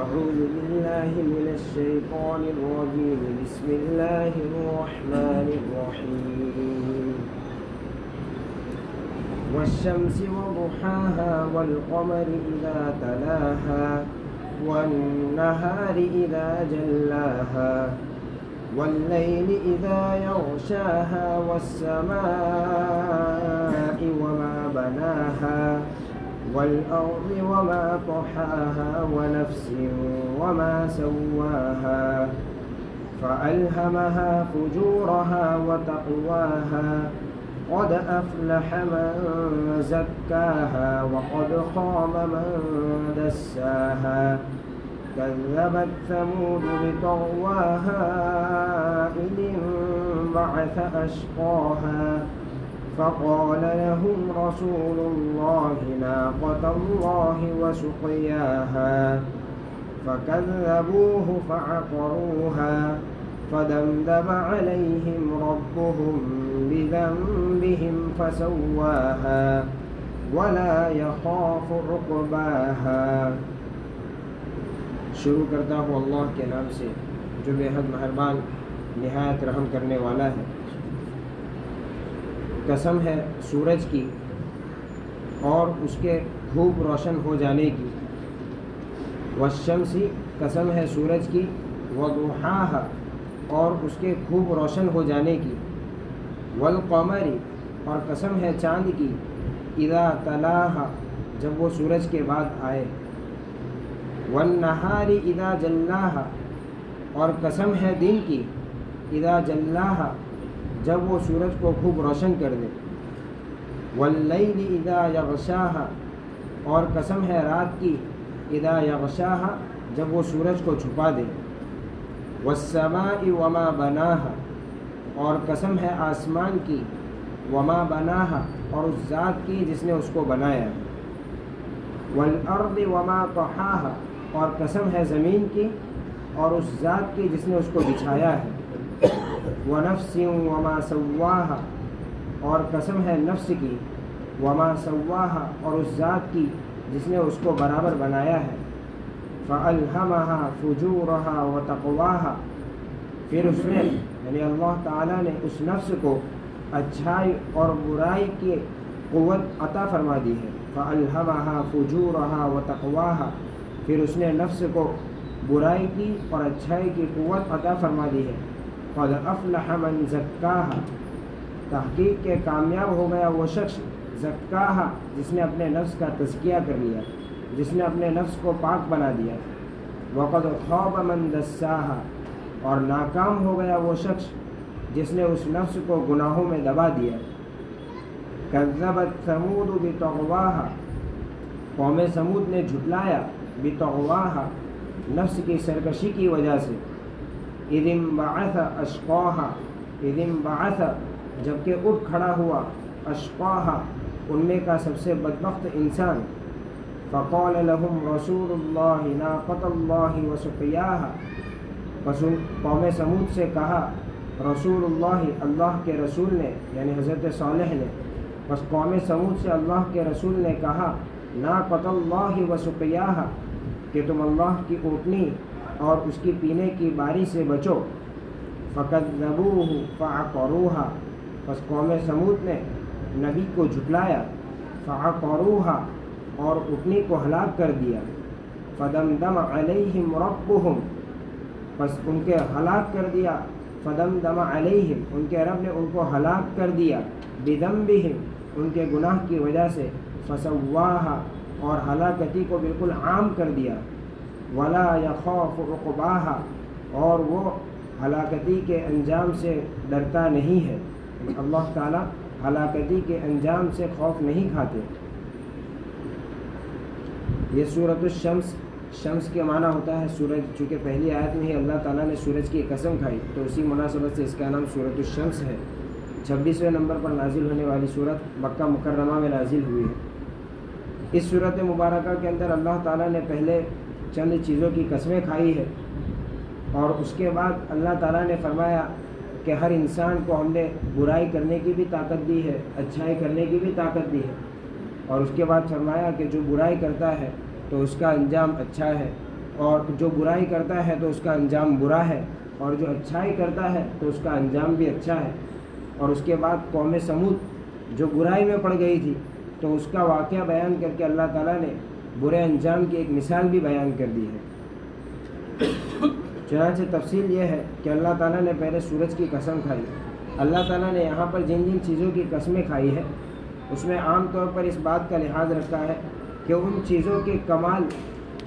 أعوذ بالله من الشيطان الرجيم. بسم الله الرحمن الرحيم. والشمس وضحاها والقمر إذا تلاها والنهار إذا جلاها والليل إذا يغشاها والسماء وما بناها والأرض وما طحاها ونفس وما سواها فألهمها فجورها وتقواها قد أفلح من زكاها وقد خاب من دساها كذبت ثمود بطغواها إذ انبعث أشقاها فقال لهم رسول الله ناقة الله وسقياها فكذبوه فعقروها فدمدم عليهم ربهم بذنبهم فسواها ولا يخاف عقباها. شروع کرتا ہوں اللہ کے نام سے جو بے حد مہربان نہایت رحم کرنے والا ہے. قسم ہے سورج کی اور اس کے خوب روشن ہو جانے کی. والشمس قسم ہے سورج کی، وضحاها اور اس کے خوب روشن ہو جانے کی. والقمر اور قسم ہے چاند کی، اذا تلاها جب وہ سورج کے بعد آئے. والنہار اذا جلاها اور قسم ہے دن کی، اذا جلاها جب وہ سورج کو خوب روشن کر دے. واللیل اذا یغشاها اور قسم ہے رات کی، اذا یغشاها جب وہ سورج کو چھپا دے. والسماء وما بناها اور قسم ہے آسمان کی، وما بناها اور اس ذات کی جس نے اس کو بنایا. والارض وما طحاها اور قسم ہے زمین کی اور اس ذات کی جس نے اس کو بچھایا ہے. ونفس وما سواها اور قسم ہے نفس کی، وما سواها اور اس ذات کی جس نے اس کو برابر بنایا ہے. فألهمها فجورها وتقواها پھر اس نے یعنی اللہ تعالیٰ نے اس نفس کو اچھائی اور برائی کی قوت عطا فرما دی ہے. فألهمها فجورها وتقواها پھر اس نے نفس کو برائی کی اور اچھائی کی قوت عطا فرما دی ہے. قد افلح من زکاها تحقیق کے کامیاب ہو گیا وہ شخص، زکاها جس نے اپنے نفس کا تزکیہ کر لیا، جس نے اپنے نفس کو پاک بنا دیا. وقد خاب من دساها اور ناکام ہو گیا وہ شخص جس نے اس نفس کو گناہوں میں دبا دیا. کذبت ثمود بطغواها قوم سمود نے جھٹلایا، بطغواها نفس کی سرکشی کی وجہ سے. اذ انبعث اشقاها اذ انبعث جبکہ اٹھ کھڑا ہوا، اشقاها ان میں کا سب سے بدبخت انسان. فقال لهم رسول الله ناقة الله وسقياها پس قوم سمود سے کہا رسول اللہ اللہ کے رسول نے یعنی حضرت صالح نے، پس قوم سمود سے اللہ کے رسول نے کہا ناقة الله وسقياها کہ تم اللہ کی اونٹنی اور اس کی پینے کی باری سے بچو. فکذبوہ فعقروها پس قوم سمود نے نبی کو جھٹلایا، فعقروها اور اونٹنی کو ہلاک کر دیا. فدمدم علیہم ربهم پس ان کے ہلاک کر دیا. فدمدم علیہم ان کے رب نے ان کو ہلاک کر دیا، بذنبہم ان کے گناہ کی وجہ سے. فسواها اور ہلاکتی کو بالکل عام کر دیا. ولا يخاف عقباها اور وہ ہلاکتی کے انجام سے ڈرتا نہیں ہے. اللہ تعالیٰ ہلاکتی کے انجام سے خوف نہیں کھاتے. یہ سورۃ الشمس، شمس کے معنی ہوتا ہے سورج، چونکہ پہلی آیت میں ہی اللہ تعالیٰ نے سورج کی قسم کھائی تو اسی مناسبت سے اس کا نام سورۃ الشمس ہے. 26ویں نمبر پر نازل ہونے والی سورت مکہ مکرمہ میں نازل ہوئی ہے. اس سورت مبارکہ کے اندر اللہ تعالیٰ نے پہلے چند چیزوں کی قسمیں کھائی ہے اور اس کے بعد اللہ تعالیٰ نے فرمایا کہ ہر انسان کو ہم نے برائی کرنے کی بھی طاقت دی ہے، اچھائی کرنے کی بھی طاقت دی ہے. اور اس کے بعد فرمایا کہ جو برائی کرتا ہے تو اس کا انجام اچھا ہے اور جو برائی کرتا ہے تو اس کا انجام برا ہے، اور جو اچھائی کرتا ہے تو اس کا انجام بھی اچھا ہے۔ اور اس کے بعد قوم سمود جو برائی میں پڑ گئی تھی تو اس کا واقعہ بیان کر کے اللہ تعالیٰ نے برے انجام کی ایک مثال بھی بیان کر دی ہے۔ چنانچہ تفصیل یہ ہے کہ اللہ تعالیٰ نے پہلے سورج کی قسم کھائی۔ اللہ تعالیٰ نے یہاں پر جن جن چیزوں کی قسمیں کھائی ہے اس میں عام طور پر اس بات کا لحاظ رکھا ہے کہ ان چیزوں کے کمال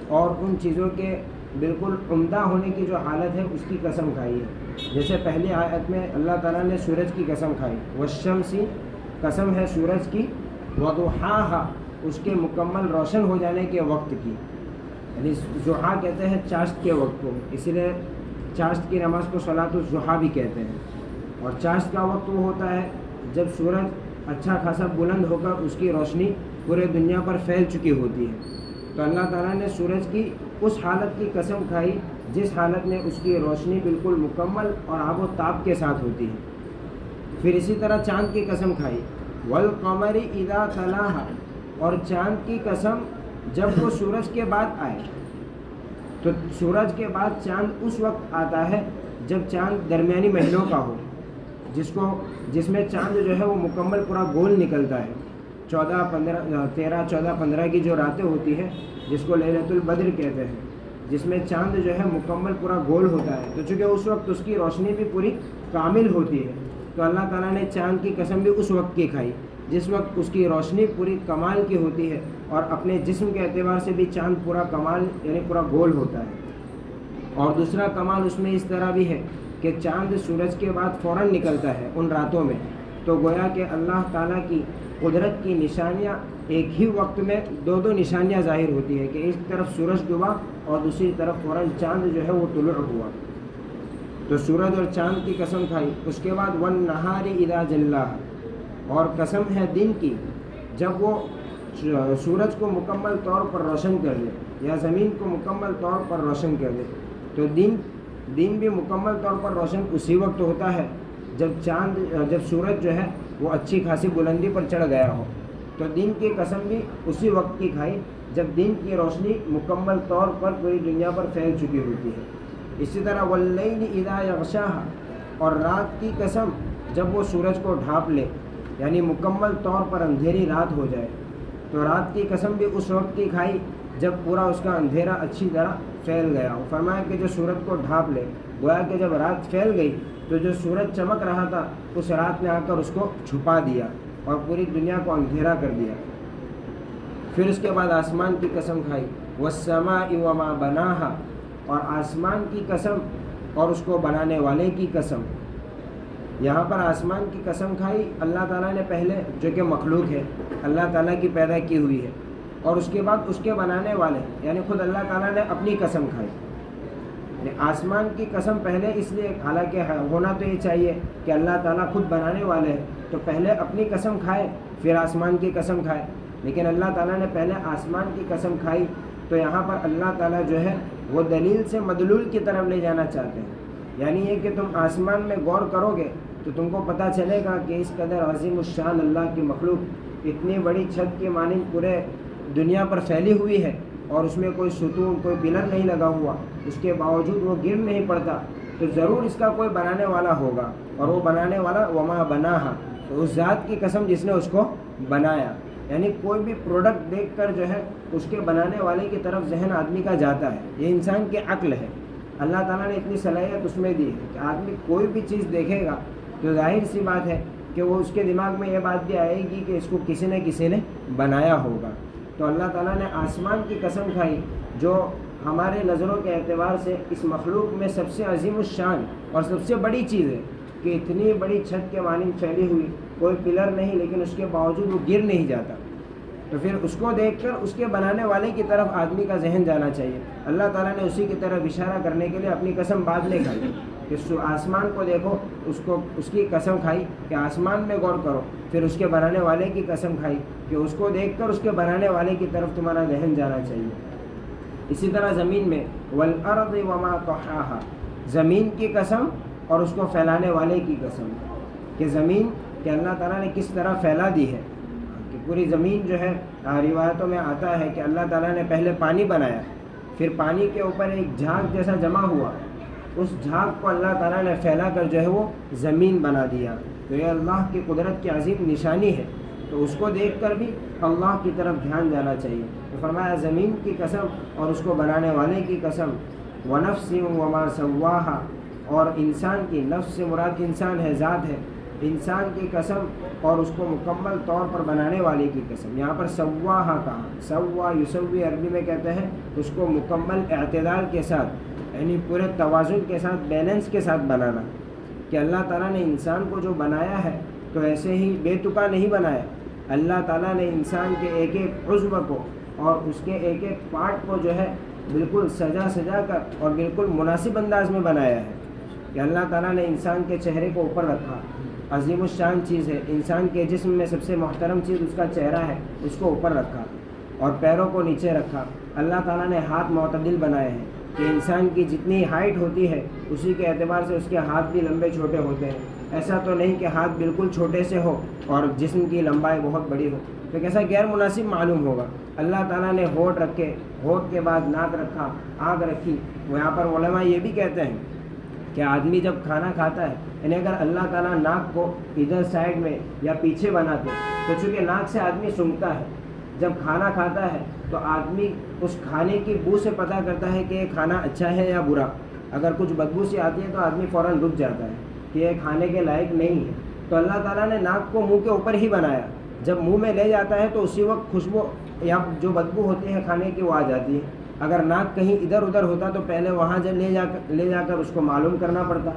اور ان چیزوں کے بالکل عمدہ ہونے کی جو حالت ہے اس کی قسم کھائی ہے۔ جیسے پہلی آیت میں اللہ تعالیٰ نے سورج کی قسم کھائی، والشمسی قسم ہے سورج کی، وضحاہا اس کے مکمل روشن ہو جانے کے وقت کی، یعنی ضحیٰ کہتے ہیں چاشت کے وقت کو، اسی لیے چاشت کی نماز کو صلاۃ الضحیٰ بھی کہتے ہیں۔ اور چاشت کا وقت وہ ہوتا ہے جب سورج اچھا خاصا بلند ہو کر اس کی روشنی پورے دنیا پر پھیل چکی ہوتی ہے۔ تو اللہ تعالیٰ نے سورج کی اس حالت کی قسم کھائی جس حالت میں اس کی روشنی بالکل مکمل اور آب و تاب کے ساتھ ہوتی ہے۔ پھر اسی طرح چاند کی قسم کھائی، والقمر اذا تلاہا، اور چاند کی قسم جب وہ سورج کے بعد آئے۔ تو سورج کے بعد چاند اس وقت آتا ہے جب چاند درمیانی مہینوں کا ہو، جس میں چاند جو ہے وہ مکمل پورا گول نکلتا ہے۔ 13 14 15 کی جو راتیں ہوتی ہیں جس کو لیلۃ البدر کہتے ہیں، جس میں چاند جو ہے مکمل پورا گول ہوتا ہے، تو چونکہ اس وقت اس کی روشنی بھی پوری کامل ہوتی ہے، تو اللہ تعالیٰ نے چاند کی قسم بھی اس وقت کی کھائی جس وقت اس کی روشنی پوری کمال کی ہوتی ہے، اور اپنے جسم کے اعتبار سے بھی چاند پورا کمال یعنی پورا گول ہوتا ہے۔ اور دوسرا کمال اس میں اس طرح بھی ہے کہ چاند سورج کے بعد فوراً نکلتا ہے ان راتوں میں، تو گویا کہ اللہ تعالیٰ کی قدرت کی نشانیاں ایک ہی وقت میں دو نشانیاں ظاہر ہوتی ہیں کہ ایک طرف سورج ڈوبا اور دوسری طرف فوراً چاند جو ہے وہ طلوع ہوا۔ تو سورج اور چاند کی قسم کھائی۔ اس کے بعد والنہار اذا جلاہا، اور قسم ہے دن کی جب وہ سورج کو مکمل طور پر روشن کر دے یا زمین کو مکمل طور پر روشن کر دے۔ تو دن بھی مکمل طور پر روشن اسی وقت ہوتا ہے جب سورج جو ہے وہ اچھی خاصی بلندی پر چڑھ گیا ہو۔ تو دن کی قسم بھی اسی وقت کی کھائی جب دن کی روشنی مکمل طور پر پوری دنیا پر پھیل چکی ہوتی ہے۔ اسی طرح واللیل اذا یغشاہا، اور رات کی قسم جب وہ سورج کو ڈھانپ لے یعنی مکمل طور پر اندھیری رات ہو جائے۔ تو رات کی قسم بھی اس وقت کی کھائی جب پورا اس کا اندھیرا اچھی طرح پھیل گیا ہو۔ فرمایا کہ جو سورج کو ڈھانپ لے، گویا کہ جب رات پھیل گئی تو جو سورج چمک رہا تھا اس رات نے آ کر اس کو چھپا دیا اور پوری دنیا کو اندھیرا کر دیا۔ پھر اس کے بعد آسمان کی قسم کھائی، والسماء وما بناہا، اور آسمان کی قسم اور اس کو بنانے والے کی قسم۔ یہاں پر آسمان کی قسم کھائی اللہ تعالیٰ نے پہلے، جو کہ مخلوق ہے، اللہ تعالیٰ کی پیدا کی ہوئی ہے، اور اس کے بعد اس کے بنانے والے یعنی خود اللہ تعالیٰ نے اپنی قسم کھائی۔ آسمان کی قسم پہلے اس لیے، حالانکہ ہونا تو یہ چاہیے کہ اللہ تعالیٰ خود بنانے والے ہیں تو پہلے اپنی قسم کھائے پھر آسمان کی قسم کھائے، لیکن اللہ تعالیٰ نے پہلے آسمان کی قسم کھائی۔ تو یہاں پر اللہ تعالیٰ جو ہے وہ دلیل سے مدلول کی طرف لے جانا چاہتے ہیں، یعنی یہ کہ تم آسمان میں غور کرو گے تو تم کو پتہ چلے گا کہ اس قدر عظیم الشان اللہ کی مخلوق اتنی بڑی چھت کے مانند پورے دنیا پر پھیلی ہوئی ہے، اور اس میں کوئی ستون کوئی پلر نہیں لگا ہوا، اس کے باوجود وہ گر نہیں پڑتا، تو ضرور اس کا کوئی بنانے والا ہوگا، اور وہ بنانے والا وما بناہا، تو اس ذات کی قسم جس نے اس کو بنایا۔ یعنی کوئی بھی پروڈکٹ دیکھ کر جو ہے اس کے بنانے والے کی طرف ذہن آدمی کا جاتا ہے، یہ انسان کی عقل ہے۔ اللہ تعالیٰ نے اتنی صلاحیت اس میں دی ہے کہ آدمی کوئی بھی چیز دیکھے گا تو ظاہر سی بات ہے کہ وہ اس کے دماغ میں یہ بات بھی آئے گی کہ اس کو کسی نے بنایا ہوگا۔ تو اللہ تعالیٰ نے آسمان کی قسم کھائی جو ہمارے نظروں کے اعتبار سے اس مخلوق میں سب سے عظیم الشان اور سب سے بڑی چیز ہے کہ اتنی بڑی چھت کے مانند پھیلی ہوئی، کوئی پلر نہیں، لیکن اس کے باوجود وہ گر نہیں جاتا۔ تو پھر اس کو دیکھ کر اس کے بنانے والے کی طرف آدمی کا ذہن جانا چاہیے۔ اللہ تعالیٰ نے اسی کی طرف اشارہ کرنے کے لیے اپنی قسم بعد میں کھائی کہ آسمان کو دیکھو، اس کی قسم کھائی کہ آسمان میں غور کرو، پھر اس کے بنانے والے کی قسم کھائی کہ اس کو دیکھ کر اس کے بنانے والے کی طرف تمہارا ذہن جانا چاہیے۔ اسی طرح زمین میں والارض وما طحاہا، زمین کی قسم اور اس کو پھیلانے والے کی قسم، کہ زمین کہ اللہ تعالیٰ نے کس طرح پھیلا دی ہے، کہ پوری زمین جو ہے روایتوں میں آتا ہے کہ اللہ تعالیٰ نے پہلے پانی بنایا، پھر پانی کے اوپر ایک جھاگ جیسا جمع ہوا، اس جھاگ کو اللہ تعالیٰ نے پھیلا کر جو ہے وہ زمین بنا دیا۔ تو یہ اللہ کی قدرت کی عظیم نشانی ہے، تو اس کو دیکھ کر بھی اللہ کی طرف دھیان جانا چاہیے۔ تو فرمایا زمین کی قسم اور اس کو بنانے والے کی قسم، وَنَفْسٍ وَمَا سَوَّاهَا، اور انسان کی، نفس سے مراد انسان ہے، ذات ہے، انسان کی قسم اور اس کو مکمل طور پر بنانے والے کی قسم۔ یہاں پر سواہا کہا، سوا یسوی عربی میں کہتے ہیں اس کو مکمل اعتدال کے ساتھ، یعنی پورے توازن کے ساتھ، بیلنس کے ساتھ بنانا، کہ اللہ تعالیٰ نے انسان کو جو بنایا ہے تو ایسے ہی بے تکا نہیں بنایا۔ اللہ تعالیٰ نے انسان کے ایک ایک عضو کو اور اس کے ایک ایک پارٹ کو جو ہے بالکل سجا کر اور بالکل مناسب انداز میں بنایا ہے، کہ اللہ تعالیٰ نے انسان کے چہرے کو اوپر رکھا، عظیم الشان چیز ہے، انسان کے جسم میں سب سے محترم چیز اس کا چہرہ ہے، اس کو اوپر رکھا اور پیروں کو نیچے رکھا۔ اللہ تعالیٰ نے ہاتھ معتدل بنائے ہیں، کہ انسان کی جتنی ہائٹ ہوتی ہے اسی کے اعتبار سے اس کے ہاتھ بھی لمبے چھوٹے ہوتے ہیں۔ ایسا تو نہیں کہ ہاتھ بالکل چھوٹے سے ہو اور جسم کی لمبائی بہت بڑی ہو، تو کیسا غیر مناسب معلوم ہوگا۔ اللہ تعالیٰ نے ہونٹ رکھے، ہونٹ کے بعد ناک رکھا، آنکھ رکھی۔ یہاں پر علماء یہ بھی کہتے ہیں کہ آدمی جب کھانا کھاتا ہے، یعنی اگر اللہ تعالیٰ ناک کو ادھر سائڈ میں یا پیچھے بناتے تو چونکہ ناک سے آدمی سونگھتا ہے، جب کھانا کھاتا ہے تو آدمی اس کھانے کی بو سے پتہ کرتا ہے کہ یہ کھانا اچھا ہے یا برا۔ اگر کچھ بدبو سی آتی ہے تو آدمی فوراً رک جاتا ہے کہ یہ کھانے کے لائق نہیں ہے۔ تو اللہ تعالیٰ نے ناک کو منہ کے اوپر ہی بنایا، جب منہ میں لے جاتا ہے تو اسی وقت خوشبو یا جو بدبو ہوتی ہے کھانے کی وہ آ جاتی ہے۔ اگر ناک کہیں ادھر ادھر ہوتا تو پہلے وہاں جب لے جا کر اس کو معلوم کرنا پڑتا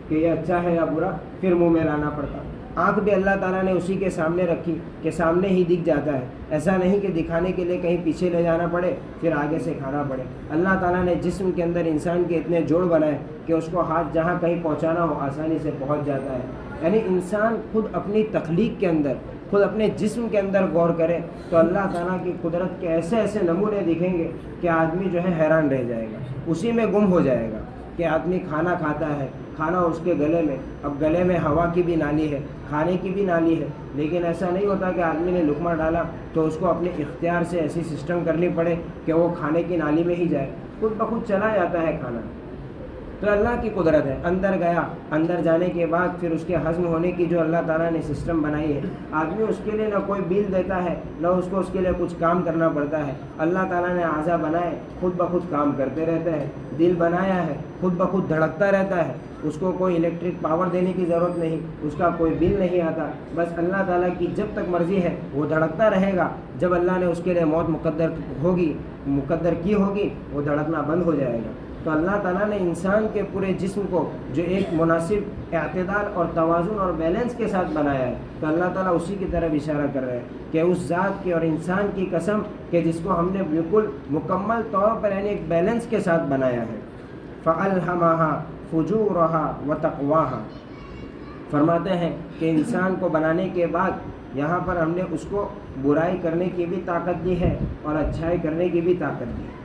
کہ یہ اچھا ہے یا برا، پھر منہ میں لانا پڑتا۔ آنکھ بھی اللہ تعالیٰ نے اسی کے سامنے رکھی کہ سامنے ہی دکھ جاتا ہے، ایسا نہیں کہ دکھانے کے لیے کہیں پیچھے لے جانا پڑے پھر آگے سے کھانا پڑے۔ اللہ تعالیٰ نے جسم کے اندر انسان کے اتنے جوڑ بنائے کہ اس کو ہاتھ جہاں کہیں پہنچانا ہو آسانی سے پہنچ جاتا ہے۔ یعنی انسان خود اپنی تخلیق کے اندر، خود اپنے جسم کے اندر غور کرے تو اللہ تعالیٰ کی قدرت کے ایسے ایسے نمونے دکھیں گے کہ آدمی جو ہے حیران رہ جائے گا، اسی میں گم ہو جائے گا کہ آدمی کھانا کھاتا ہے، کھانا اس کے گلے میں، اب گلے میں ہوا کی بھی نالی ہے، کھانے کی بھی نالی ہے، لیکن ایسا نہیں ہوتا کہ آدمی نے لقمہ ڈالا تو اس کو اپنے اختیار سے ایسی سسٹم کرنی پڑے کہ وہ کھانے کی نالی میں ہی جائے، خود بخود چلا جاتا ہے کھانا۔ تو اللہ کی قدرت ہے، اندر گیا، اندر جانے کے بعد پھر اس کے ہضم ہونے کی جو اللہ تعالیٰ نے سسٹم بنائی ہے، آدمی اس کے لیے نہ کوئی بل دیتا ہے نہ اس کو اس کے لیے کچھ کام کرنا پڑتا ہے۔ اللہ تعالیٰ نے اعضا بنائے، خود بخود کام کرتے رہتے ہیں۔ دل بنایا ہے، خود بخود دھڑکتا رہتا ہے، اس کو کوئی الیکٹرک پاور دینے کی ضرورت نہیں، اس کا کوئی بل نہیں آتا، بس اللہ تعالیٰ کی جب تک مرضی ہے وہ دھڑکتا رہے گا، جب اللہ نے اس کے لیے موت مقدر کی ہوگی وہ دھڑکنا بند ہو جائے گا۔ تو اللہ تعالیٰ نے انسان کے پورے جسم کو جو ایک مناسب اعتدال اور توازن اور بیلنس کے ساتھ بنایا ہے، تو اللہ تعالیٰ اسی کی طرف اشارہ کر رہے ہیں کہ اس ذات کی اور انسان کی قسم کہ جس کو ہم نے بالکل مکمل طور پر یعنی ایک بیلنس کے ساتھ بنایا ہے۔ فَأَلْهَمَهَا فُجُورَهَا وَتَقْوَاهَا، فرماتے ہیں کہ انسان کو بنانے کے بعد یہاں پر ہم نے اس کو برائی کرنے کی بھی طاقت دی ہے اور اچھائی کرنے کی بھی طاقت دی ہے۔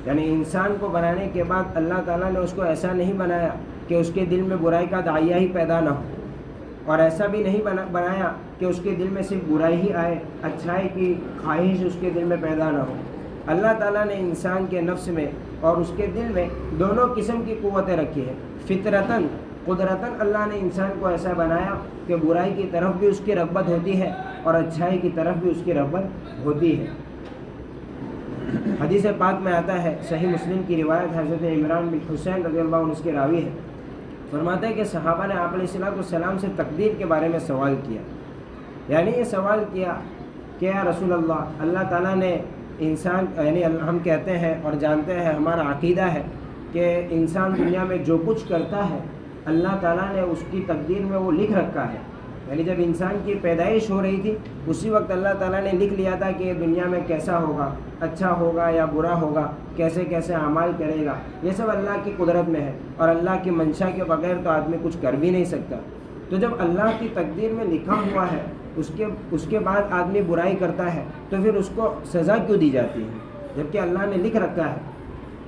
یعنی انسان کو بنانے کے بعد اللہ تعالیٰ نے اس کو ایسا نہیں بنایا کہ اس کے دل میں برائی کا داعیہ ہی پیدا نہ ہو، اور ایسا بھی نہیں بنایا کہ اس کے دل میں صرف برائی ہی آئے، اچھائی کی خواہش اس کے دل میں پیدا نہ ہو۔ اللہ تعالیٰ نے انسان کے نفس میں اور اس کے دل میں دونوں قسم کی قوتیں رکھی ہیں۔ فطرتاً، قدرتاً اللہ نے انسان کو ایسا بنایا کہ برائی کی طرف بھی اس کی رغبت ہوتی ہے اور اچھائی کی طرف بھی اس کی رغبت ہوتی ہے۔ حدیث پاک میں آتا ہے، صحیح مسلم کی روایت، حضرت عمران بن حسین رضی اللہ عنہ اس کے راوی ہے، فرماتے ہیں کہ صحابہ نے آپ علیہ السلام سے تقدیر کے بارے میں سوال کیا، یعنی یہ سوال کیا کہ یا رسول اللہ، اللہ تعالیٰ نے انسان، یعنی ہم کہتے ہیں اور جانتے ہیں، ہمارا عقیدہ ہے کہ انسان دنیا میں جو کچھ کرتا ہے اللہ تعالیٰ نے اس کی تقدیر میں وہ لکھ رکھا ہے۔ یعنی جب انسان کی پیدائش ہو رہی تھی اسی وقت اللہ تعالیٰ نے لکھ لیا تھا کہ یہ دنیا میں کیسا ہوگا، اچھا ہوگا یا برا ہوگا، کیسے کیسے اعمال کرے گا، یہ سب اللہ کی قدرت میں ہے، اور اللہ کی منشا کے بغیر تو آدمی کچھ کر بھی نہیں سکتا۔ تو جب اللہ کی تقدیر میں لکھا ہوا ہے اس کے بعد آدمی برائی کرتا ہے تو پھر اس کو سزا کیوں دی جاتی ہے جبکہ اللہ نے لکھ رکھا ہے؟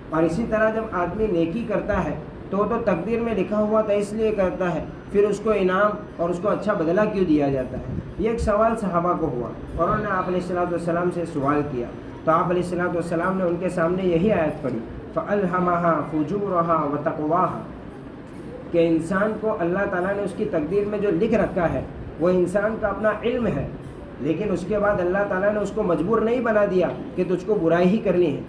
اور اسی طرح جب آدمی نیکی کرتا ہے تو تقدیر میں لکھا ہوا تھا اس لیے کرتا ہے، پھر اس کو انعام اور اس کو اچھا بدلہ کیوں دیا جاتا ہے؟ یہ ایک سوال صحابہ کو ہوا اور انہوں نے آپ علیہ السلام سے سوال کیا تو آپ علیہ الصلوۃ والسلام نے ان کے سامنے یہی آیت پڑھی فَأَلْهَمَهَا فُجُورَهَا وَتَقْوَاهَا کہ انسان کو اللہ تعالیٰ نے اس کی تقدیر میں جو لکھ رکھا ہے وہ انسان کا اپنا علم ہے، لیکن اس کے بعد اللہ تعالیٰ نے اس کو مجبور نہیں بنا دیا کہ تجھ کو برائی ہی کرنی ہے،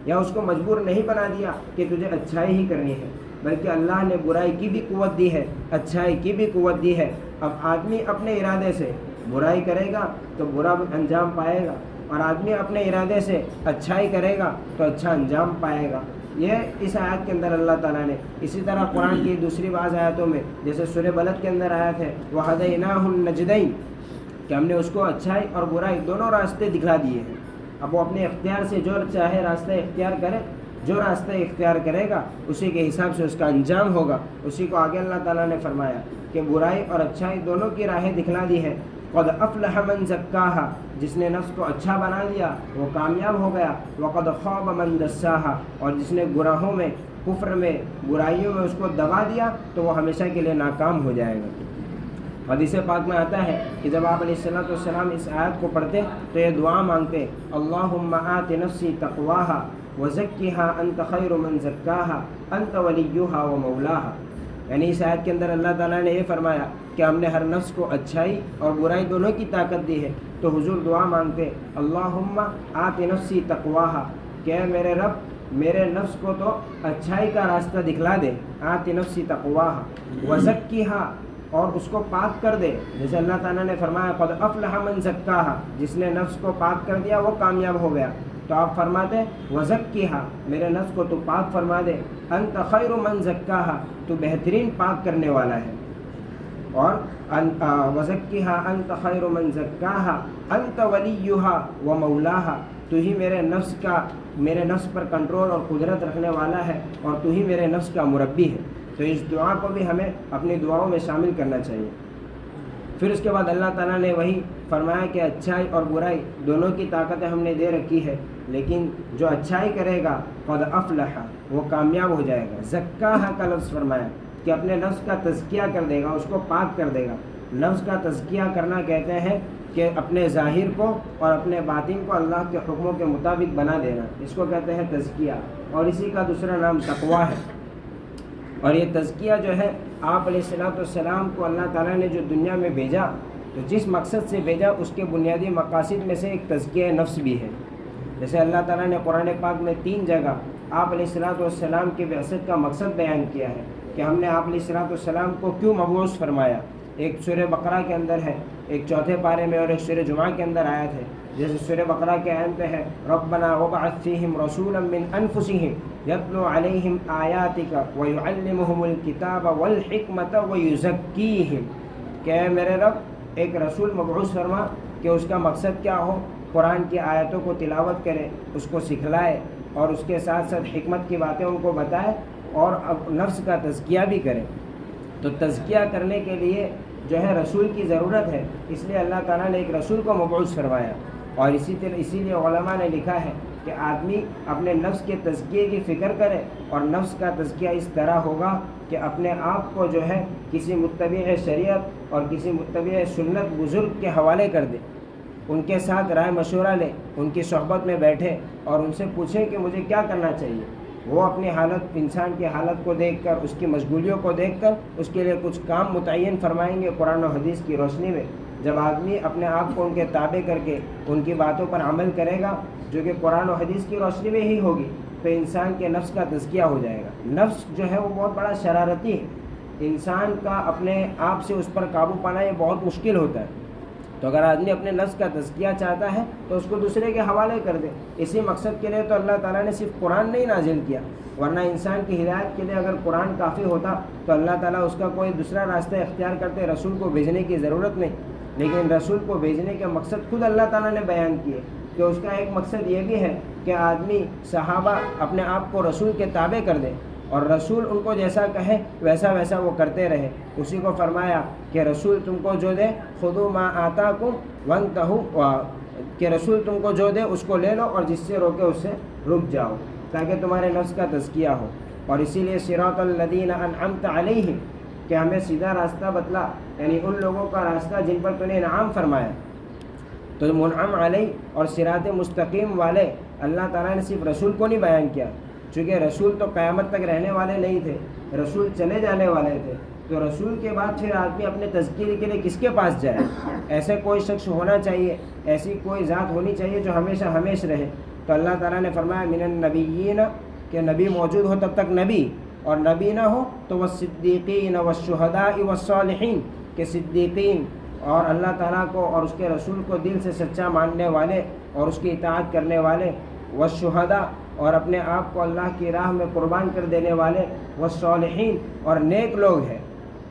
یا اس کو مجبور نہیں بنا دیا کہ تجھے اچھائی ہی کرنی ہے، بلکہ اللہ نے برائی کی بھی قوت دی ہے، اچھائی کی بھی قوت دی ہے۔ اب آدمی اپنے ارادے سے برائی کرے گا تو برا انجام پائے گا، اور آدمی اپنے ارادے سے اچھائی کرے گا تو اچھا انجام پائے گا۔ یہ اس آیت کے اندر اللہ تعالیٰ نے، اسی طرح قرآن کی دوسری بعض آیتوں میں جیسے سورہ بلد کے اندر آیت ہے وَهَدَيْنَاهُ النَّجْدَيْنِ کہ ہم نے اس کو اچھائی اور برائی دونوں راستے دکھلا دیے ہیں۔ اب وہ اپنے اختیار سے جو چاہے راستہ اختیار کرے، جو راستہ اختیار کرے گا اسی کے حساب سے اس کا انجام ہوگا۔ اسی کو آگے اللہ تعالیٰ نے فرمایا کہ برائی اور اچھائی دونوں کی راہیں دکھلا دی ہے۔ قد افلح من زکاہا جس نے نفس کو اچھا بنا دیا وہ کامیاب ہو گیا، وقد خاب من دساہا اور جس نے گناہوں میں، کفر میں، برائیوں میں اس کو دبا دیا تو وہ ہمیشہ کے لیے ناکام ہو جائے گا۔ حدیث پاک میں آتا ہے کہ جب آپ علیہ الصلوۃ والسلام اس آیت کو پڑھتے تو یہ دعا مانگتے اللہم آت نفسی تقواہا وزکیہا انت خیر من زکاہا انت ولیہا ومولاہا، یعنی اس آیت کے اندر اللہ تعالیٰ نے یہ فرمایا کہ ہم نے ہر نفس کو اچھائی اور برائی دونوں کی طاقت دی ہے، تو حضور دعا مانگتے اللہم آت نفسی تقواہا کہ اے میرے رب میرے نفس کو تو اچھائی کا راستہ دکھلا دے، آت نفسی تقواہا وزکیہا اور اس کو پاک کر دے، جیسے اللہ تعالیٰ نے فرمایا قد افلح من زکاہا جس نے نفس کو پاک کر دیا وہ کامیاب ہو گیا، تو آپ فرماتے وزکیہا میرے نفس کو تو پاک فرما دے، انت خیر من زکاہا تو بہترین پاک کرنے والا ہے، اور وزکیہا انت خیر من زکاہا انت ولیہا ومولاہا تو ہی میرے نفس پر کنٹرول اور قدرت رکھنے والا ہے اور تو ہی میرے نفس کا مربی ہے۔ تو اس دعا کو بھی ہمیں اپنی دعاؤں میں شامل کرنا چاہیے۔ پھر اس کے بعد اللہ تعالیٰ نے وہی فرمایا کہ اچھائی اور برائی دونوں کی طاقتیں ہم نے دے رکھی ہے، لیکن جو اچھائی کرے گا قد افلح وہ کامیاب ہو جائے گا۔ زکاہا کا لفظ فرمایا کہ اپنے نفس کا تزکیہ کر دے گا، اس کو پاک کر دے گا۔ نفس کا تزکیہ کرنا کہتے ہیں کہ اپنے ظاہر کو اور اپنے باطن کو اللہ کے حکموں کے مطابق بنا دینا، اس کو کہتے ہیں تزکیہ، اور اسی کا دوسرا نام تقویٰ ہے۔ اور یہ تزکیہ جو ہے آپ علیہ الصلوۃ والسلام کو اللہ تعالیٰ نے جو دنیا میں بھیجا تو جس مقصد سے بھیجا اس کے بنیادی مقاصد میں سے ایک تزکیہ نفس بھی ہے۔ جیسے اللہ تعالیٰ نے قرآن پاک میں 3 جگہ آپ علیہ الصلوۃ والسلام کی بعثت کا مقصد بیان کیا ہے کہ ہم نے آپ علیہ الصلوۃ والسلام کو کیوں مبعوث فرمایا۔ ایک سورہ بقرہ کے اندر ہے، ایک 4 پارے میں، اور ایک سورہ جمعہ کے اندر آیت ہے۔ جیسے سورہ بقرہ کے آیت پہ ہے ربنا وابعث فیہم رسولا من انفسہم یتلو علیہم آیاتک ویعلمہم الکتاب والحکمت ویزکیہم کہ اے میرے رب ایک رسول مبعوث فرما کہ اس کا مقصد کیا ہو، قرآن کی آیتوں کو تلاوت کرے، اس کو سکھلائے، اور اس کے ساتھ ساتھ حکمت کی باتیں ان کو بتائے، اور نفس کا تزکیہ بھی کرے۔ تو تزکیہ کرنے کے لیے جو ہے رسول کی ضرورت ہے، اس لیے اللہ تعالیٰ نے ایک رسول کو مبعوث فرمایا۔ اور اسی لیے علماء نے لکھا ہے کہ آدمی اپنے نفس کے تزکیے کی فکر کرے، اور نفس کا تزکیہ اس طرح ہوگا کہ اپنے آپ کو جو ہے کسی متبع شریعت اور کسی متبع سنت بزرگ کے حوالے کر دے، ان کے ساتھ رائے مشورہ لے، ان کی صحبت میں بیٹھے اور ان سے پوچھے کہ مجھے کیا کرنا چاہیے۔ وہ اپنی حالت، انسان کی حالت کو دیکھ کر، اس کی مشغولیوں کو دیکھ کر اس کے لیے کچھ کام متعین فرمائیں گے قرآن و حدیث کی روشنی میں۔ جب آدمی اپنے آپ کو ان کے تابع کر کے ان کی باتوں پر عمل کرے گا جو کہ قرآن و حدیث کی روشنی میں ہی ہوگی، تو انسان کے نفس کا تزکیہ ہو جائے گا۔ نفس جو ہے وہ بہت بڑا شرارتی ہے، انسان کا اپنے آپ سے اس پر قابو پانا یہ بہت مشکل ہوتا ہے۔ تو اگر آدمی اپنے نفس کا تزکیہ چاہتا ہے تو اس کو دوسرے کے حوالے کر دے۔ اسی مقصد کے لیے تو اللہ تعالیٰ نے صرف قرآن نہیں نازل کیا، ورنہ انسان کی ہدایت کے لیے اگر قرآن کافی ہوتا تو اللہ تعالیٰ اس کا کوئی دوسرا راستہ اختیار کرتے، رسول کو بھیجنے کی ضرورت نہیں۔ لیکن رسول کو بھیجنے کے مقصد خود اللہ تعالیٰ نے بیان کیے کہ اس کا ایک مقصد یہ بھی ہے کہ آدمی صحابہ اپنے آپ کو رسول کے تابع کر دے، اور رسول ان کو جیسا کہے ویسا ویسا وہ کرتے رہے۔ اسی کو فرمایا کہ رسول تم کو جو دے خذوا ما آتاکم وانتہوا، کہ رسول تم کو جو دے اس کو لے لو، اور جس سے روکے اس سے رک جاؤ، تاکہ تمہارے نفس کا تزکیہ ہو۔ اور اسی لیے صراط الذین انعمت علیہم کہ ہمیں سیدھا راستہ بتلا، یعنی ان لوگوں کا راستہ جن پر تو نے انعام فرمایا۔ تو منعم علیہ اور صراط مستقیم والے اللہ تعالیٰ نے صرف رسول کو نہیں بیان کیا، چونکہ رسول تو قیامت تک رہنے والے نہیں تھے، رسول چلے جانے والے تھے، تو رسول کے بعد پھر آدمی اپنے تذکیے کے لیے کس کے پاس جائے؟ ایسے کوئی شخص ہونا چاہیے، ایسی کوئی ذات ہونی چاہیے جو ہمیشہ ہمیش رہے۔ تو اللہ تعالیٰ نے فرمایا من النبیین، کہ نبی موجود ہو تب تک نبی، اور نبی نہ ہو تو والصدیقین والشہداء والصالحین، کہ صدیقین اور اللہ تعالیٰ کو اور اس کے رسول کو دل سے سچا ماننے والے اور اس کی اطاعت کرنے والے، والشہداء اور اپنے آپ کو اللہ کی راہ میں قربان کر دینے والے، والصالحین اور نیک لوگ ہیں،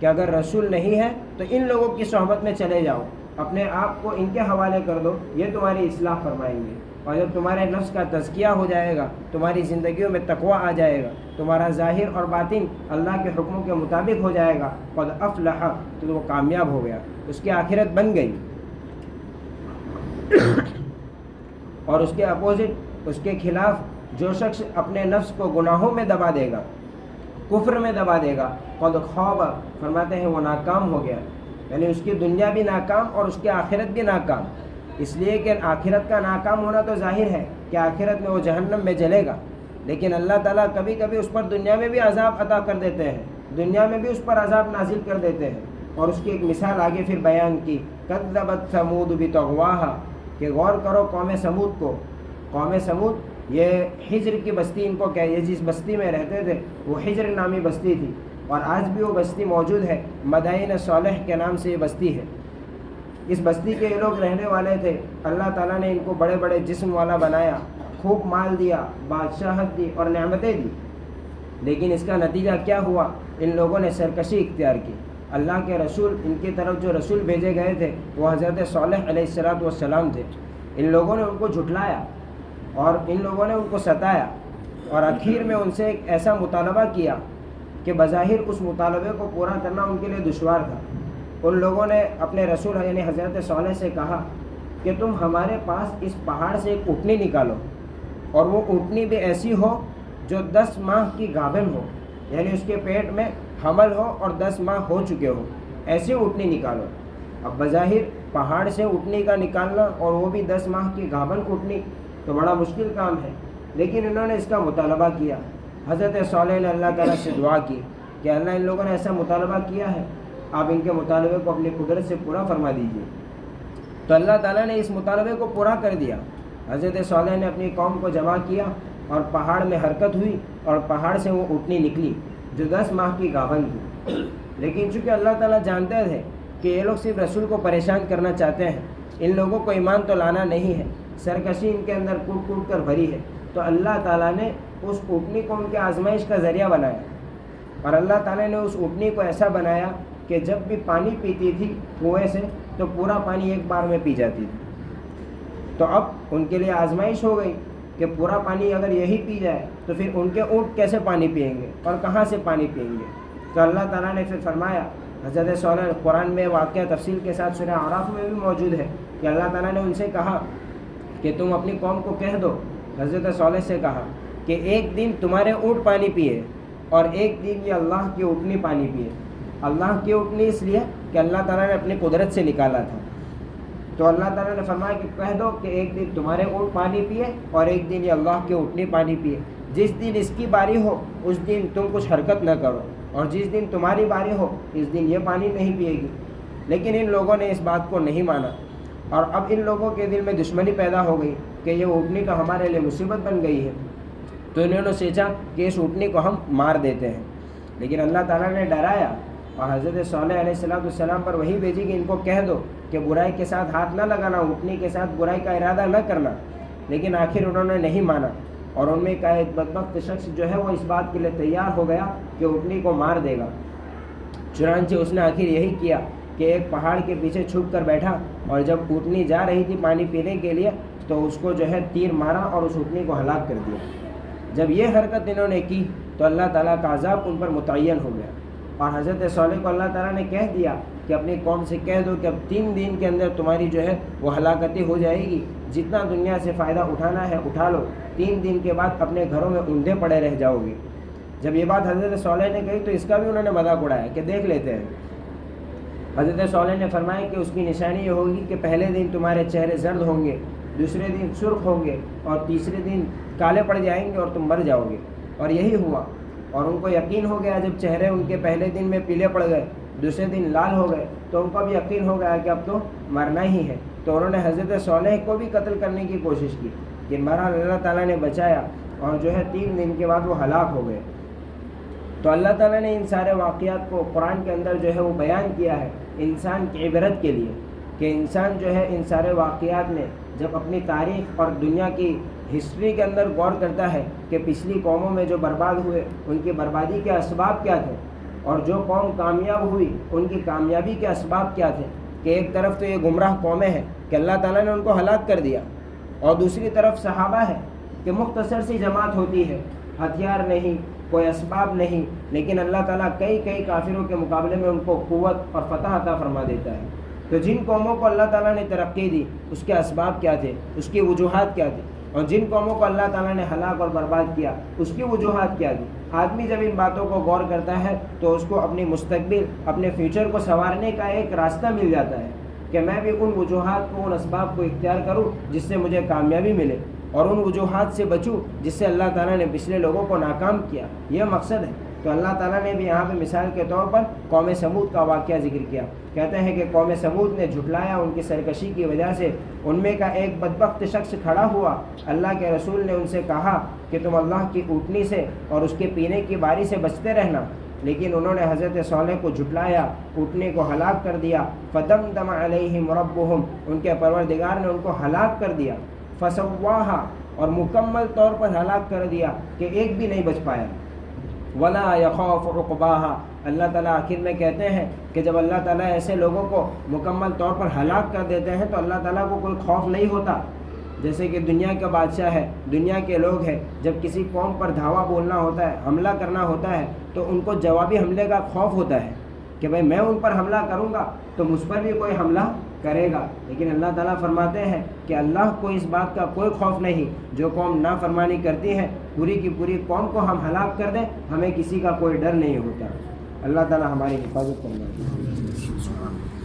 کہ اگر رسول نہیں ہے تو ان لوگوں کی صحبت میں چلے جاؤ، اپنے آپ کو ان کے حوالے کر دو، یہ تمہاری اصلاح فرمائیں گے۔ اور جب تمہارے نفس کا تزکیہ ہو جائے گا، تمہاری زندگیوں میں تقویٰ آ جائے گا، تمہارا ظاہر اور باطن اللہ کے حکموں کے مطابق ہو جائے گا، قد افلح، تو وہ کامیاب ہو گیا، اس کی آخرت بن گئی۔ اور اس کے اپوزٹ، اس کے خلاف جو شخص اپنے نفس کو گناہوں میں دبا دے گا، کفر میں دبا دے گا، قد خواب، فرماتے ہیں وہ ناکام ہو گیا، یعنی اس کی دنیا بھی ناکام اور اس کی آخرت بھی ناکام۔ اس لیے کہ آخرت کا ناکام ہونا تو ظاہر ہے کہ آخرت میں وہ جہنم میں جلے گا، لیکن اللہ تعالیٰ کبھی کبھی اس پر دنیا میں بھی عذاب عطا کر دیتے ہیں، دنیا میں بھی اس پر عذاب نازل کر دیتے ہیں۔ اور اس کی ایک مثال آگے پھر بیان کی، کذبت ثمود بطغواہا، کہ غور کرو قوم سمود کو۔ قوم سمود یہ حجر کی بستی ان کو یہ جس بستی میں رہتے تھے وہ حجر نامی بستی تھی، اور آج بھی وہ بستی موجود ہے، مدائن صالح کے نام سے یہ بستی ہے۔ اس بستی کے یہ لوگ رہنے والے تھے، اللہ تعالیٰ نے ان کو بڑے بڑے جسم والا بنایا، خوب مال دیا، بادشاہت دی اور نعمتیں دی، لیکن اس کا نتیجہ کیا ہوا؟ ان لوگوں نے سرکشی اختیار کی۔ اللہ کے رسول، ان کی طرف جو رسول بھیجے گئے تھے وہ حضرت صالح علیہ السلام تھے، ان لوگوں نے ان کو جھٹلایا اور ان لوگوں نے ان کو ستایا، اور آخر میں ان سے ایک ایسا مطالبہ کیا کہ بظاہر اس مطالبے کو پورا کرنا ان کے لیے دشوار تھا۔ ان لوگوں نے اپنے رسول یعنی حضرت صالح سے کہا کہ تم ہمارے پاس اس پہاڑ سے ایک اونٹنی نکالو، اور وہ اونٹنی بھی ایسی ہو جو 10 ماہ کی گابھن ہو، یعنی اس کے پیٹ میں حمل ہو اور 10 ماہ ہو چکے ہو، ایسی اونٹنی نکالو۔ اب بظاہر پہاڑ سے اونٹنی کا نکالنا اور وہ بھی 10 ماہ کی گابھن اونٹنی تو بڑا مشکل کام ہے، لیکن انہوں نے اس کا مطالبہ کیا۔ حضرت صالح نے اللہ تعالیٰ سے دعا کی کہ اللہ ان لوگوں نے ایسا مطالبہ کیا ہے، آپ ان کے مطالبے کو اپنی قدرت سے پورا فرما دیجیے۔ تو اللہ تعالیٰ نے اس مطالبے کو پورا کر دیا۔ حضرت صالح نے اپنی قوم کو جمع کیا اور پہاڑ میں حرکت ہوئی، اور پہاڑ سے وہ اونٹنی نکلی جو 10 ماہ کی گابھن تھی، لیکن چونکہ اللہ تعالیٰ جانتے تھے کہ یہ لوگ صرف رسول کو پریشان کرنا چاہتے ہیں، ان لوگوں کو ایمان تو لانا نہیں ہے، سرکشی ان کے اندر کوٹ کوٹ کر بھری ہے، تو اللہ تعالیٰ نے اس اونٹنی کو ان کے آزمائش کا ذریعہ بنایا۔ اور اللہ تعالیٰ نے اس اونٹنی کو ایسا بنایا کہ جب بھی پانی پیتی تھی کنویں سے تو پورا پانی ایک بار میں پی جاتی تھی۔ تو اب ان کے لیے آزمائش ہو گئی کہ پورا پانی اگر یہی پی جائے تو پھر ان کے اونٹ کیسے پانی پئیں گے اور کہاں سے پانی پئیں گے؟ تو اللہ تعالیٰ نے پھر فرمایا، حضرت صالح قرآن میں واقعہ تفصیل کے ساتھ سورہ اعراف میں بھی موجود ہے کہ اللہ تعالیٰ نے ان سے کہا کہ تم اپنی قوم کو کہہ دو، حضرت صالح سے کہا کہ ایک دن تمہارے اونٹ پانی پیے اور ایک دن یہ اللہ کی اونٹنی پانی پیے۔ اللہ کی اونٹنی اس لیے کہ اللہ تعالیٰ نے اپنی قدرت سے نکالا تھا، تو اللہ تعالیٰ نے فرمایا کہ کہہ دو کہ ایک دن تمہارے اونٹ پانی پیے اور ایک دن یہ اللہ کی اونٹنی پانی پیے، جس دن اس کی باری ہو اس دن تم کچھ حرکت نہ کرو، اور جس دن تمہاری باری ہو اس دن یہ پانی نہیں پیے گی۔ لیکن ان لوگوں نے اس بات کو نہیں مانا، اور اب ان لوگوں کے دل میں دشمنی پیدا ہو گئی کہ یہ اونٹنی تو ہمارے لیے مصیبت بن گئی ہے، تو انہوں نے سوچا کہ اس اونٹنی کو ہم مار دیتے ہیں۔ لیکن اللہ تعالیٰ نے ڈرایا اور حضرت صالح علیہ السلام پر وہی بھیجی کہ ان کو کہہ دو کہ برائی کے ساتھ ہاتھ نہ لگانا، اونٹنی کے ساتھ برائی کا ارادہ نہ کرنا۔ لیکن آخر انہوں نے نہیں مانا، اور ان میں کا ایک بدبخت شخص جو ہے وہ اس بات کے لیے تیار ہو گیا کہ اونٹنی کو مار دے گا۔ چنانچہ اس نے آخر یہی کیا کہ ایک پہاڑ کے پیچھے چھپ کر بیٹھا، اور جب اونٹنی جا رہی تھی پانی پینے کے لیے تو اس کو جو ہے تیر مارا اور اس اونٹنی کو ہلاک کر دیا۔ جب یہ حرکت انہوں نے کی تو اللہ تعالیٰ کا عذاب ان پر متعین ہو گیا، اور حضرت صالح کو اللہ تعالیٰ نے کہہ دیا کہ اپنی قوم سے کہہ دو کہ اب 3 دن کے اندر تمہاری جو ہے وہ ہلاکتی ہو جائے گی، جتنا دنیا سے فائدہ اٹھانا ہے اٹھا لو، 3 دن کے بعد اپنے گھروں میں اوندھے پڑے رہ جاؤ گے۔ جب یہ بات حضرت صالح نے کہی تو اس کا بھی انہوں نے مذاق اڑایا کہ دیکھ لیتے ہیں۔ حضرت صالح نے فرمایا کہ اس کی نشانی یہ ہوگی کہ پہلے دن تمہارے چہرے زرد ہوں گے، دوسرے دن سرخ ہوں گے، اور تیسرے دن کالے پڑ جائیں گے اور تم مر جاؤ گے۔ اور یہی ہوا، اور ان کو یقین ہو گیا جب چہرے ان کے پہلے دن میں پیلے پڑ گئے، دوسرے دن لال ہو گئے، تو ان کو بھی یقین ہو گیا کہ اب تو مرنا ہی ہے۔ تو انہوں نے حضرت صالح کو بھی قتل کرنے کی کوشش کی، کہ بہرحال اللہ تعالیٰ نے بچایا، اور جو ہے 3 دن کے بعد وہ ہلاک ہو گئے۔ تو اللہ تعالیٰ نے ان سارے واقعات کو قرآن کے اندر جو ہے وہ بیان کیا ہے انسان کی عبرت کے لیے، کہ انسان جو ہے ان سارے واقعات میں جب اپنی تاریخ اور دنیا کی ہسٹری کے اندر غور کرتا ہے کہ پچھلی قوموں میں جو برباد ہوئے ان کی بربادی کے اسباب کیا تھے، اور جو قوم کامیاب ہوئی ان کی کامیابی کے اسباب کیا تھے، کہ ایک طرف تو یہ گمراہ قومیں ہیں کہ اللہ تعالیٰ نے ان کو ہلاک کر دیا، اور دوسری طرف صحابہ ہے کہ مختصر سی جماعت ہوتی ہے، ہتھیار نہیں، کوئی اسباب نہیں، لیکن اللہ تعالیٰ کئی کافروں کے مقابلے میں ان کو قوت اور فتح عطا فرما دیتا ہے۔ تو جن قوموں کو اللہ تعالیٰ نے ترقی دی اس کے اسباب کیا تھے، اس کی وجوہات کیا تھی، اور جن قوموں کو اللہ تعالیٰ نے ہلاک اور برباد کیا اس کی وجوہات کیا تھی۔ آدمی جب ان باتوں کو غور کرتا ہے تو اس کو اپنی مستقبل، اپنے فیوچر کو سنوارنے کا ایک راستہ مل جاتا ہے، کہ میں بھی ان وجوہات کو، ان اسباب کو اختیار کروں جس سے مجھے کامیابی ملے، اور ان وجوہات سے بچوں جس سے اللہ تعالیٰ نے پچھلے لوگوں کو ناکام کیا۔ یہ مقصد ہے۔ تو اللہ تعالیٰ نے بھی یہاں پہ مثال کے طور پر قوم سمود کا واقعہ ذکر کیا۔ کہتے ہیں کہ قوم سمود نے جھٹلایا، ان کی سرکشی کی وجہ سے ان میں کا ایک بدبخت شخص کھڑا ہوا، اللہ کے رسول نے ان سے کہا کہ تم اللہ کی اونٹنی سے اور اس کے پینے کی باری سے بچتے رہنا، لیکن انہوں نے حضرت صالح کو جھٹلایا، اونٹنی کو ہلاک کر دیا۔ فدمدم علیہم ربہم، ان کے پروردگار نے ان کو ہلاک کر دیا، فسواہا، اور مکمل طور پر ہلاک کر دیا کہ ایک بھی نہیں بچ پایا۔ ولا یخاف عقباہا، اللہ تعالیٰ آخر میں کہتے ہیں کہ جب اللہ تعالیٰ ایسے لوگوں کو مکمل طور پر ہلاک کر دیتے ہیں تو اللہ تعالیٰ کو کوئی خوف نہیں ہوتا۔ جیسے کہ دنیا کا بادشاہ ہے، دنیا کے لوگ ہیں، جب کسی قوم پر دھاوا بولنا ہوتا ہے، حملہ کرنا ہوتا ہے، تو ان کو جوابی حملے کا خوف ہوتا ہے کہ بھئی میں ان پر حملہ کروں گا تو مجھ پر بھی کوئی حملہ کرے گا، لیکن اللہ تعالیٰ فرماتے ہیں کہ اللہ کو اس بات کا کوئی خوف نہیں۔ جو قوم نافرمانی کرتی ہے پوری کی پوری قوم کو ہم ہلاک کر دیں، ہمیں کسی کا کوئی ڈر نہیں ہوتا۔ اللہ تعالیٰ ہماری حفاظت کرنا ہے۔